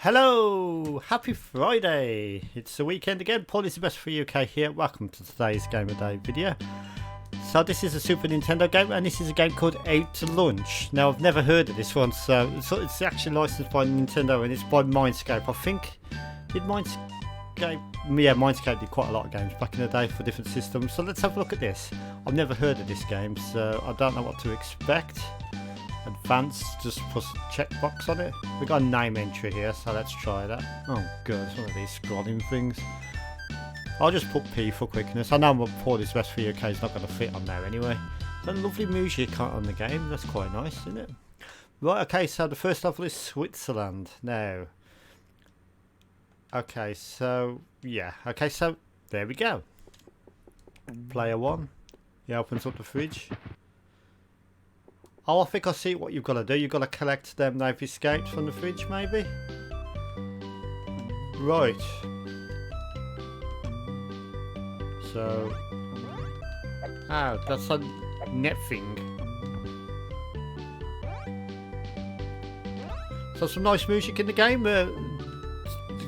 Hello! Happy Friday! It's the weekend again. Paul is the best for UK here. Welcome to today's Game of Day video. So this is a Super Nintendo game and this is a game called Out to Lunch. Now I've never heard of this one, so it's actually licensed by Nintendo and it's by Mindscape. I think, did Mindscape? Yeah, Mindscape did quite a lot of games back in the day for different systems. So let's have a look at this. I've never heard of this game, so I don't know what to expect. Advanced, just put a checkbox on it. We've got a name entry here, so let's try that. Oh god, it's one of these scrolling things. I'll just put P for quickness. I know my Paul is best for UK is not going to fit on there anyway. But lovely music on the game, that's quite nice, isn't it? Right, okay, so the first level is Switzerland. Now, okay, so yeah, okay, so there we go. Player 1. He opens up the fridge. Oh, I think I see what you've got to do. You've got to collect them they've escaped from the fridge, maybe? Right. So... oh, that's a net thing. So some nice music in the game.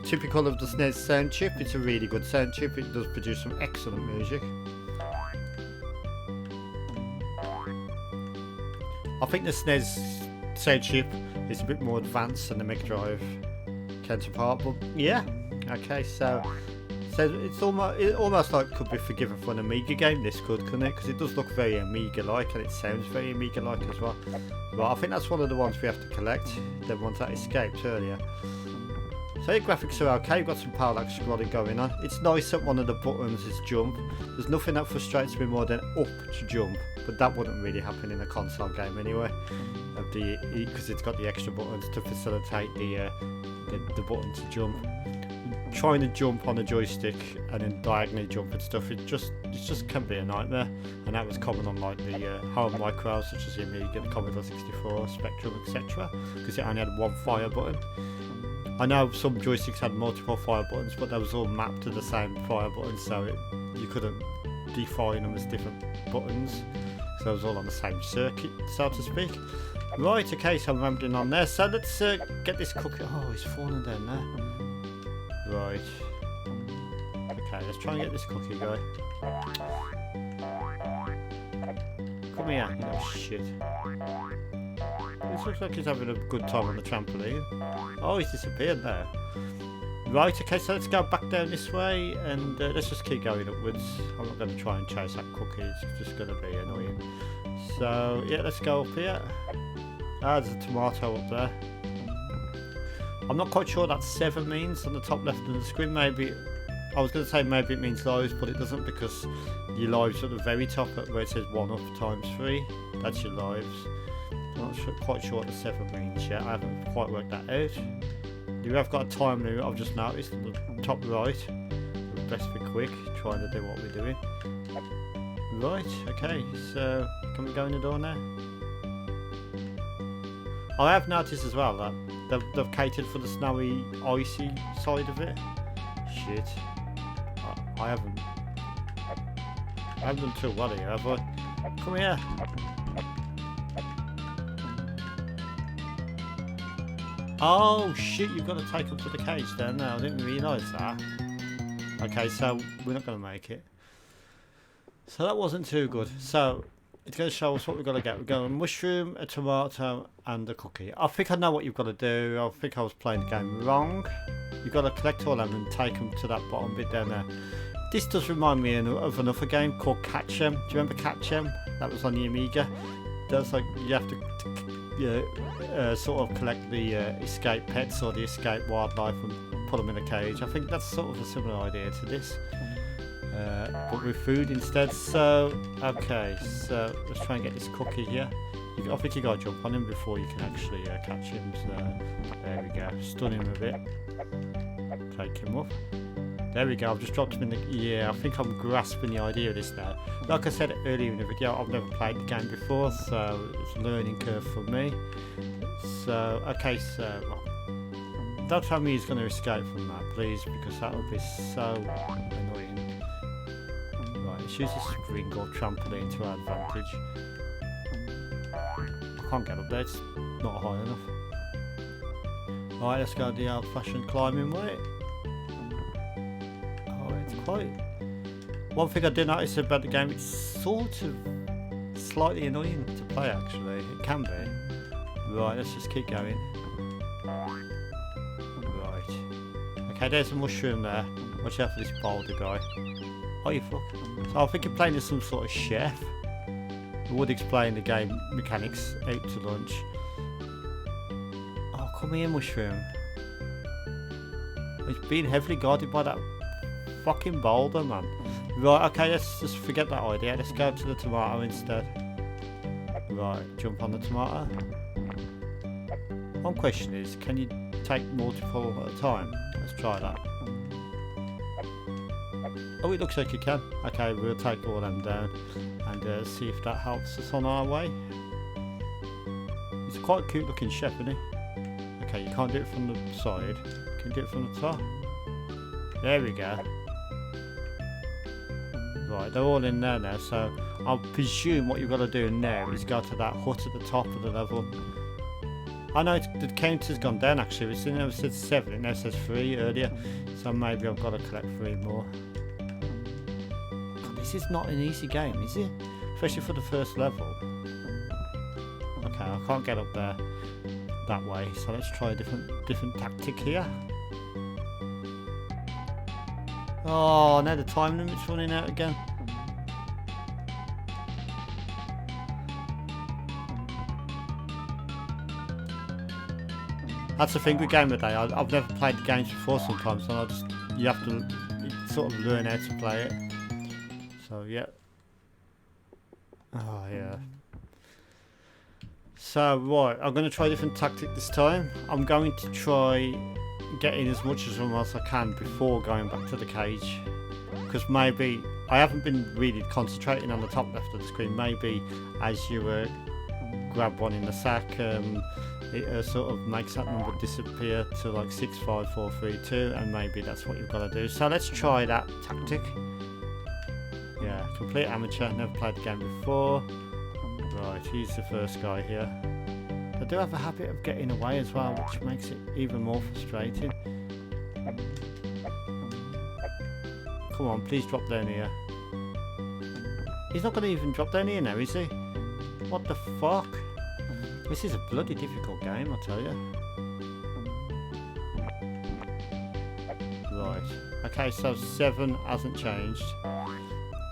Typical of the SNES sound chip. It's a really good sound chip. It does produce some excellent music. I think the SNES sound chip is a bit more advanced than the Mega Drive counterpart, but yeah, okay, so it's almost like could be forgiven for an Amiga game. This could, couldn't it? Because it does look very Amiga-like and it sounds very Amiga-like as well. But I think that's one of the ones we have to collect, the ones that escaped earlier. So your graphics are okay, you've got some parallax scrolling going on. It's nice that one of the buttons is jump. There's nothing that frustrates me more than up to jump, but that wouldn't really happen in a console game anyway, because it's got the extra buttons to facilitate the button to jump. Trying to jump on a joystick and then diagonally jump and stuff, it just can be a nightmare, and that was common on like the home micros such as the Amiga, the Commodore 64, Spectrum, etc., because it only had one fire button. I know some joysticks had multiple fire buttons, but they was all mapped to the same fire button, so you couldn't define them as different buttons. So it was all on the same circuit, so to speak. Right, okay, so I'm rambling on there. So let's get this cookie. Oh, he's falling down there. Right. Okay, let's try and get this cookie guy. Come here, you little shit. This looks like he's having a good time on the trampoline. Oh, he's disappeared there. Right, okay, so let's go back down this way and let's just keep going upwards. I'm not going to try and chase that cookie, it's just going to be annoying. So, yeah, let's go up here. Ah, there's a tomato up there. I'm not quite sure what that 7 means on the top left of the screen. Maybe, I was going to say maybe it means lives, but it doesn't, because your lives at the very top where it says 1 up times 3. That's your lives. I'm not quite sure what the 7 means yet. I haven't quite worked that out. You have got a time limit, I've just noticed, on the top right. Best be quick, trying to do what we're doing. Right, okay, so can we go in the door now? I have noticed as well that they've catered for the snowy, icy side of it. Shit. I haven't done too well here, have I? Come here. Oh shit, you've got to take up to the cage there now. I didn't realise that. Okay, so we're not going to make it. So that wasn't too good. So it's going to show us what we've got to get. We've got a mushroom, a tomato and a cookie. I think I know what you've got to do. I think I was playing the game wrong. You've got to collect all of them and take them to that bottom bit down there. This does remind me of another game called Catch 'em. Do you remember Catch 'em? That was on the Amiga. That's like you have to sort of collect the escaped pets or the escaped wildlife and put them in a cage. I think that's sort of a similar idea to this, but with food instead. So okay, so let's try and get this cookie here. I think you got to jump on him before you can actually catch him. So there we go. Stun him a bit. Take him up. There we go, I've just dropped him in the... yeah, I think I'm grasping the idea of this now. Like I said earlier in the video, I've never played the game before, so it's a learning curve for me. So, okay, so... well, don't tell me he's going to escape from that, please, because that would be so annoying. Right, let's use a spring or trampoline to our advantage. I can't get up there, it's not high enough. Alright, let's go the old-fashioned climbing way. Oh, it's quite... One thing I did notice about the game, it's sort of slightly annoying to play actually. It can be. Right, let's just keep going. Right. Okay, there's a mushroom there. Watch out for this boulder guy. Oh, you fuck. So I think you're playing as some sort of chef. It would explain the game mechanics out to lunch. Oh, come here, mushroom. It's being heavily guarded by that fucking boulder, man. Right, okay, let's just forget that idea. Let's go to the tomato instead. Right, jump on the tomato. One question is, can you take multiple at a time? Let's try that. Oh, it looks like you can. Okay, we'll take all them down and see if that helps us on our way. He's quite a cute looking chef, isn't he? Okay, you can't do it from the side. Can you do it from the top? There we go. Right, they're all in there now, so I'll presume what you've got to do now is go to that hut at the top of the level. I know the counter's gone down actually. It never said 7, it now says 3 earlier, so maybe I've got to collect 3 more. God, this is not an easy game, is it? Especially for the first level. Okay, I can't get up there that way, so let's try a different tactic here. Oh, now the time limit's running out again. That's the thing with Game of Day. I've never played the games before sometimes, and you have to sort of learn how to play it. So yeah. Oh yeah. So right, I'm going to try a different tactic this time. I'm going to try getting as much of them as I can before going back to the cage, because maybe I haven't been really concentrating on the top left of the screen. Maybe as you grab one in the sack, it sort of makes that number disappear to like 6, 5, 4, 3, 2, and maybe that's what you've got to do. So let's try that tactic. Yeah, complete amateur, never played the game before. Right, he's the first guy here. I do have a habit of getting away as well, which makes it even more frustrating. Come on, please drop down here. He's not going to even drop down here now, is he? What the fuck? This is a bloody difficult game, I'll tell you. Right. Okay, so 7 hasn't changed.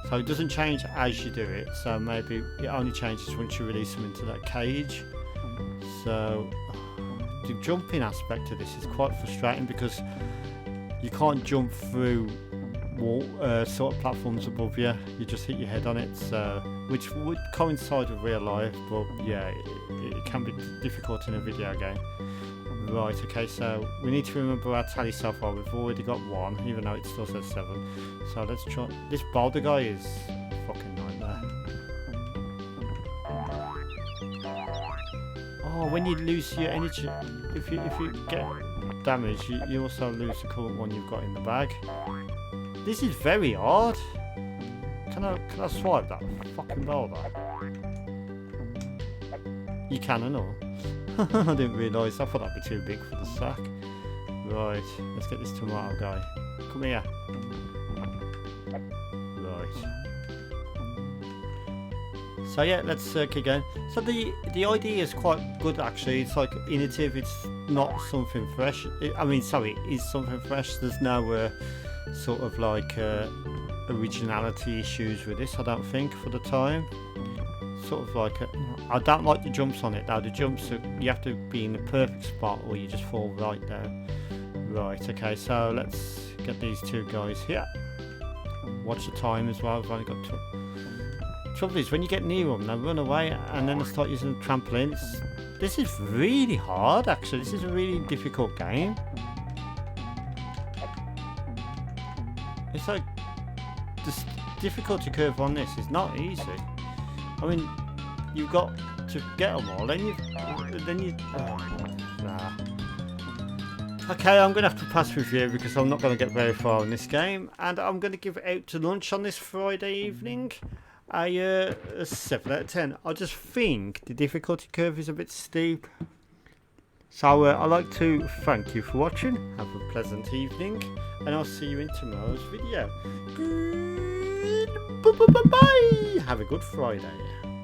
So it doesn't change as you do it, so maybe it only changes once you release them into that cage. So the jumping aspect of this is quite frustrating because you can't jump through sort of platforms above you. You just hit your head on it, so which would coincide with real life, but yeah, it can be difficult in a video game. Right, okay, so we need to remember our tally so far. We've already got 1, even though it still says 7. So let's try. This boulder guy is a fucking nightmare. Oh, when you lose your energy, if you get damaged, you also lose the current one you've got in the bag. This is very hard. Can I swipe that fucking boulder? You can or not? I didn't realise. I thought that'd be too big for the sack. Right, let's get this tomato guy. Come here. Right. So yeah, let's keep going. So the idea is quite good actually. It's like innovative. It's not something fresh. I mean, sorry, it is something fresh. There's no sort of like originality issues with this, I don't think, for the time. Sort of like I don't like the jumps on it though. The jumps you have to be in the perfect spot or you just fall right down. Right, okay, so let's get these 2 guys here. Watch the time as well. I've only got 2. Trouble is when you get near them, they run away and then they start using the trampolines. This is really hard actually. This is a really difficult game. It's like the difficulty curve on this is not easy. I mean, you've got to get them all, then you. Nah. Okay, I'm going to have to pass review because I'm not going to get very far in this game, and I'm going to give it out to lunch on this Friday evening. A 7 out of 10. I just think the difficulty curve is a bit steep. So I'd like to thank you for watching. Have a pleasant evening, and I'll see you in tomorrow's video. Goodbye. Have a good Friday.